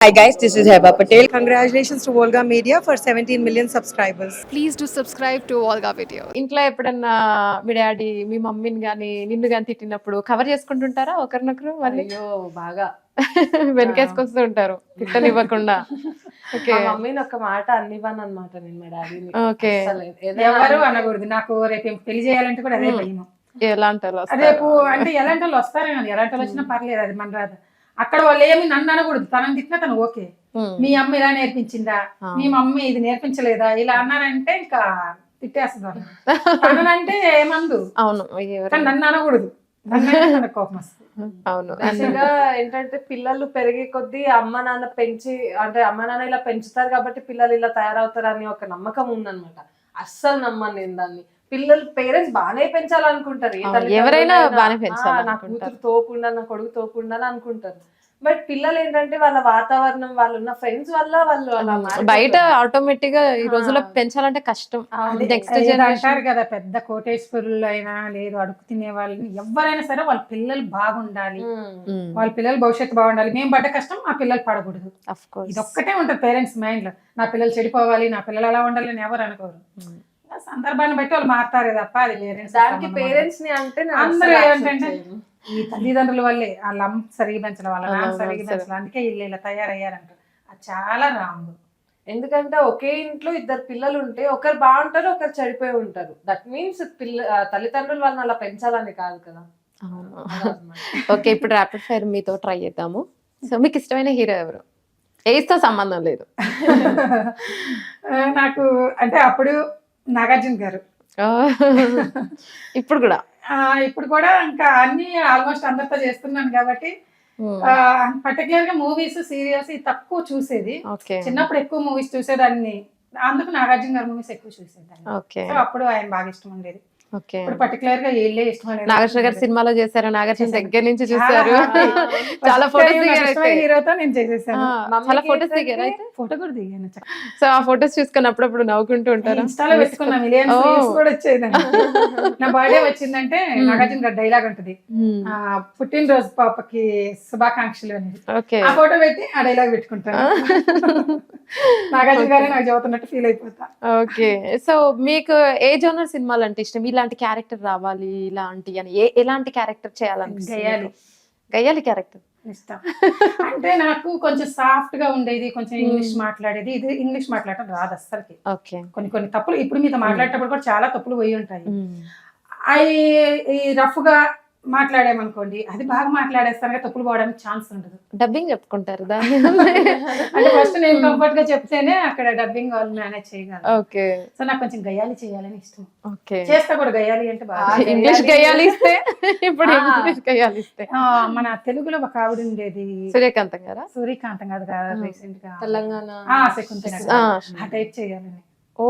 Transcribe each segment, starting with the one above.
Hi guys, this is Heba Patel. Congratulations to Volga Media for 17 million subscribers. Please do subscribe to Volga video. ఇంట్లో ఎప్పుడన్నా మీ daddy మీ మమ్మీని కానీ నిన్ను కానీ తిట్టినప్పుడు cover చేసుకుంటుంటారా ఒకరినొకరు? మళ్ళీ అయ్యో బాగా వెనకేసుకొస్తూ ఉంటారు తిట్టనివ్వకుండా. ఓకే మా మమ్మీని ఒక మాట అన్నివ్వను అనమాట నేను మా డాడీని. ఓకే అసలు ఏదైనా ఎవరు అనకూడదు. నాకు రేపు పెళ్లి చేయాలంటే కూడా అదే భయం. ఎలా అంటారు? రేపు అంటే ఎలాంటి వాళ్ళు వస్తారే కానీ ఎలాంటి వాళ్ళు వచ్చినా పర్లేదు, అది మన రాదు. అక్కడ వాళ్ళు ఏమి నన్ను అనకూడదు. తనని తిట్టినా తను ఓకే, మీ అమ్మ ఇలా నేర్పించిందా, మీ మమ్మీ ఇది నేర్పించలేదా, ఇలా అన్నారంటే ఇంకా తిట్టేస్తున్నారు. తనంటే ఏమందు, అవును కానీ నన్ను అనకూడదు. నన్ను కోపం వస్తుంది. అవును బేసిక్గా ఏంటంటే పిల్లలు పెరిగే కొద్దీ అమ్మ నాన్న పెంచి అంటే అమ్మ నాన్న ఇలా పెంచుతారు కాబట్టి పిల్లలు ఇలా తయారవుతారు అని ఒక నమ్మకం ఉందన్నమాట. అస్సలు నమ్మను నేను దాన్ని. పిల్లలు పేరెంట్స్ బాగానే పెంచాలనుకుంటారు, ఏ తల్లిదండ్రులైనా. ఎవరైనా బాగానే నా పెంచాలనుకుంటారు. కూతురు తోపుండాలి, నా కొడుకు తోపుండాలి అనుకుంటారు. బట్ పిల్లలు ఏంటంటే వాళ్ళ వాతావరణం, వాళ్ళు ఉన్న ఫ్రెండ్స్ వల్ల వాళ్ళు అలా బయట ఆటోమేటిక్ గా ఈ రోజుల్లో పెంచాలంటే కష్టం. నెక్స్ట్ ఏదో జనరేషన్ అంటారు కదా, పెద్ద కోటేశ్వరులు అయినా లేదు అడుగు తినే వాళ్ళు ఎవరైనా సరే వాళ్ళ పిల్లలు బాగుండాలి, వాళ్ళ పిల్లలు భవిష్యత్తు బాగుండాలి. మేము పడ్డ కష్టం మా పిల్లలు పడకూడదు. ఆఫ్ కోర్స్ ఇది ఒక్కటే ఉంటుంది పేరెంట్స్ మైండ్ లో. నా పిల్లలు చెడిపోవాలి, నా పిల్లలు అలా ఉండాలి అని ఎవరు అనుకోరు. సందర్భాన్ని బట్టి వాళ్ళు మారుతారు తప్ప అది పేరెంట్స్ దానికి పేరెంట్స్ ని అంటే నేను అందరూ అస్సలు ఏంటంటే accept చేయను. ఈ తల్లిదండ్రుల వల్లే వాళ్ళ అమ్మ సరిగి పెంచడం, వాళ్ళ నాన్న సరిగి పెంచడం, అందుకే వీళ్ళు ఇలా తయారయ్యారంటారు. అది చాలా రాంగ్. ఎందుకంటే ఒకే ఇంట్లో ఇద్దరు పిల్లలు ఉంటే ఒకరు బాగుంటారు, ఒకరు చెడిపోయి ఉంటారు. దట్ మీన్స్ తల్లిదండ్రులు వాళ్ళని అలా పెంచాలని కాదు కదా. ఓకే ఇప్పుడు ర్యాపిడ్ ఫైర్ మీతో ట్రై చేద్దాము. సో మీకు ఇష్టమైన హీరో ఎవరు? ఏజ్తో సంబంధం లేదు. నాకు అంటే అప్పుడు నాగార్జున గారు, ఇప్పుడు కూడా ఇప్పుడు కూడా ఇంకా అన్ని ఆల్మోస్ట్ అందరితో చేస్తున్నాను కాబట్టి పర్టికులర్ గా మూవీస్ సీరియల్స్ తక్కువ చూసేది. ఓకే చిన్నప్పుడు ఎక్కువ మూవీస్ చూసేదాన్ని, అందుకు నాగార్జున గారి మూవీస్ ఎక్కువ చూసేదాన్ని. ఓకే సో అప్పుడు ఆయన బాగా ఇష్టం ఉండేది. ఓకే ఇప్పుడు పర్టికులర్ గా వీళ్ళే ఇష్టం అనేది. నాగార్జున గారి సినిమాలో చేశారు, నాగార్జున దగ్గర నుంచి చూసారు, చాలా ఫోటోస్ దిగారు. హీరోతో నేను చేసేసాను, చాలా ఫోటోస్ దిగారు అయితే. ఫోటో కూడా దిగాను. సో ఆ ఫోటోస్ చూసుకుని అప్పుడప్పుడు నవ్వుకుంటూ ఉంటారు. ఇన్స్టాలో పెట్టుకున్నా, మిలియన్స్ వ్యూస్ కూడా వచ్చేది. నా బర్త్డే వచ్చిందంటే నాగార్జున గారి డైలాగ్ ఉంటుంది, పుట్టినరోజు పాపకి శుభాకాంక్షలు అనేది. ఓకే ఆ ఫోటో పెట్టి ఆ డైలాగ్ పెట్టుకుంటాను. నాగార్జున గారే నాకు చదువుతున్నట్టు ఫీల్ అయిపోతా. ఓకే సో మీకు ఏ జోనర్ సినిమాలు అంటే ఇష్టం? ఇలాంటి క్యారెక్టర్ రావాలి ఇలాంటి అని ఎలాంటి క్యారెక్టర్ చేయాలనిపిస్తుంది? గయ్యాలి క్యారెక్టర్ ఇష్టం. అంటే నాకు కొంచెం సాఫ్ట్ గా ఉండేది, కొంచెం ఇంగ్లీష్ మాట్లాడేది. ఇది ఇంగ్లీష్ మాట్లాడటం రాదు అస్సలకి. ఓకే కొన్ని తప్పులు ఇప్పుడు మీతో మాట్లాడేటప్పుడు కూడా చాలా తప్పులు పోయి ఉంటాయి. అవి ఈ రఫ్ గా మాట్లాడామనుకోండి, అది బాగా మాట్లాడేస్తాను, తప్పులు పోవడానికి ఛాన్స్ ఉండదు. డబ్బింగ్ చెప్పుకుంటారు దాన్ని. అంటే ఫస్ట్ నేను కంఫర్ట్ గా చెప్తేనే అక్కడ డబ్బింగ్ వాళ్ళు మేనేజ్ చేయగలరు. ఓకే సో నాకు కొంచెం గయ్యాలి చేయాలని ఇష్టం. ఓకే చేస్తా కూడా గయ్యాలి అంటే బాగా. ఇంగ్లీష్ గయ్యాలి ఇస్తే ఇప్పుడు ఇంగ్లీష్ గయ్యాలి ఇస్తే మన తెలుగులో ఒక ఆవిడ ఉండేది, సూర్యకాంతం గారా? సూర్యకాంతం కాదు కదా, రీసెంట్ గా తెలంగాణ శకుంతల, ఆ టైప్ చేయాలని. ఓ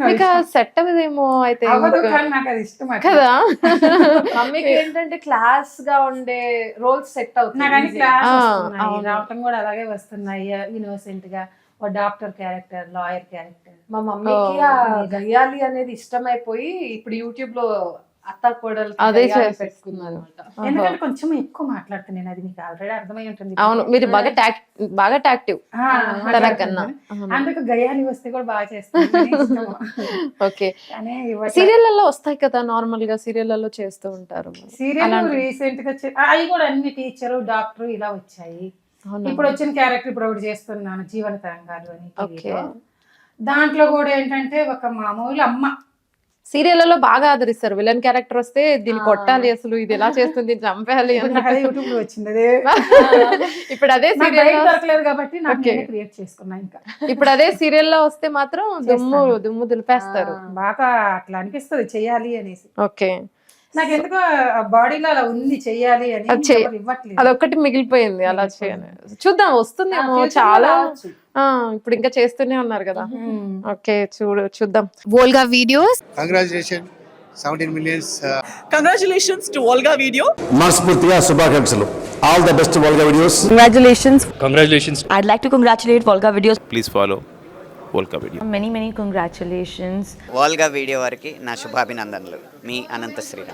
మీకు సెట్ అవ్వదేమో అయితే. అవ్వదు, కానీ నాకు అది ఇష్టం కదా. మమ్మీకి ఏంటంటే క్లాస్ గా ఉండే రోల్స్ సెట్ నాకు అవుతుంది. అన్ని క్లాస్ వస్తున్నాయి, రావటం కూడా అలాగే వస్తున్నాయి. ఇన్నోసెంట్ గా ఒక డాక్టర్ క్యారెక్టర్, లాయర్ క్యారెక్టర్. మా మమ్మీకి ఆ గయ్యాలి అనేది ఇష్టమైపోయి ఇప్పుడు యూట్యూబ్ లో అత్త కోడలు అదే పెట్టుకున్నాను. ఎందుకంటే కొంచెం ఎక్కువ మాట్లాడుతాను నేను, అది మీకు ఆల్రెడీ అర్థమై ఉంటుంది. అవును మీరు బాగా టాక్టివ్ తనకన్నా. అందుకు గయ్యాలి వస్తే కూడా బాగా చేస్తాను. ఓకే సీరియల్లో వస్తాయి కదా, నార్మల్ గా సీరియల్లో చేస్తూ ఉంటారు. సీరియల్ రీసెంట్ గా అవి కూడా అన్ని టీచరు డాక్టర్ ఇలా వచ్చాయి. ఇప్పుడు వచ్చిన క్యారెక్టర్ ఇప్పుడు ఒకటి చేస్తున్నాను, జీవన తరంగాలు అని. దాంట్లో కూడా ఏంటంటే ఒక మామూలు అమ్మ. సీరియల్లో బాగా ఆదరిస్తారు, విలన్ క్యారెక్టర్ వస్తే దీన్ని కొట్టాలి, అసలు ఇది ఎలా చేస్తుంది, చంపేయాలి. యూట్యూబ్ లో వచ్చింది అదే. ఇప్పుడు అదే సీరియల్ దొరకలేదు కాబట్టి నాకు క్రియేట్ చేసుకున్నా. ఇంకా ఇప్పుడు అదే సీరియల్లో వస్తే మాత్రం దుమ్ము దులిపేస్తారు. బాగా అట్లా అనిపిస్తుంది చెయ్యాలి అనేసి. ఓకే నాకు ఎందుకో బాడీలో అలా ఉంది, చెయ్యాలి అని ఇవ్వట్లేదు. అదొక్కటి మిగిలిపోయింది అలా చేయాలి. చూద్దాం వస్తుందేమో చాలా. ఇప్పుడు ఇంకా చేస్తూనే ఉన్నారు కదా. ఓకే చూద్దాం. Volga videos. Congratulations, 17 millions. Congratulations to Volga Video. మనస్ఫూర్తిగా శుభాకాంక్షలు. All the best Volga videos. Congratulations. I'd like to congratulate Volga videos. Please follow Volga Video. Many congratulations. Volga video వారికి నా శుభాభినందనలు. మీ అనంత శ్రీరామ్.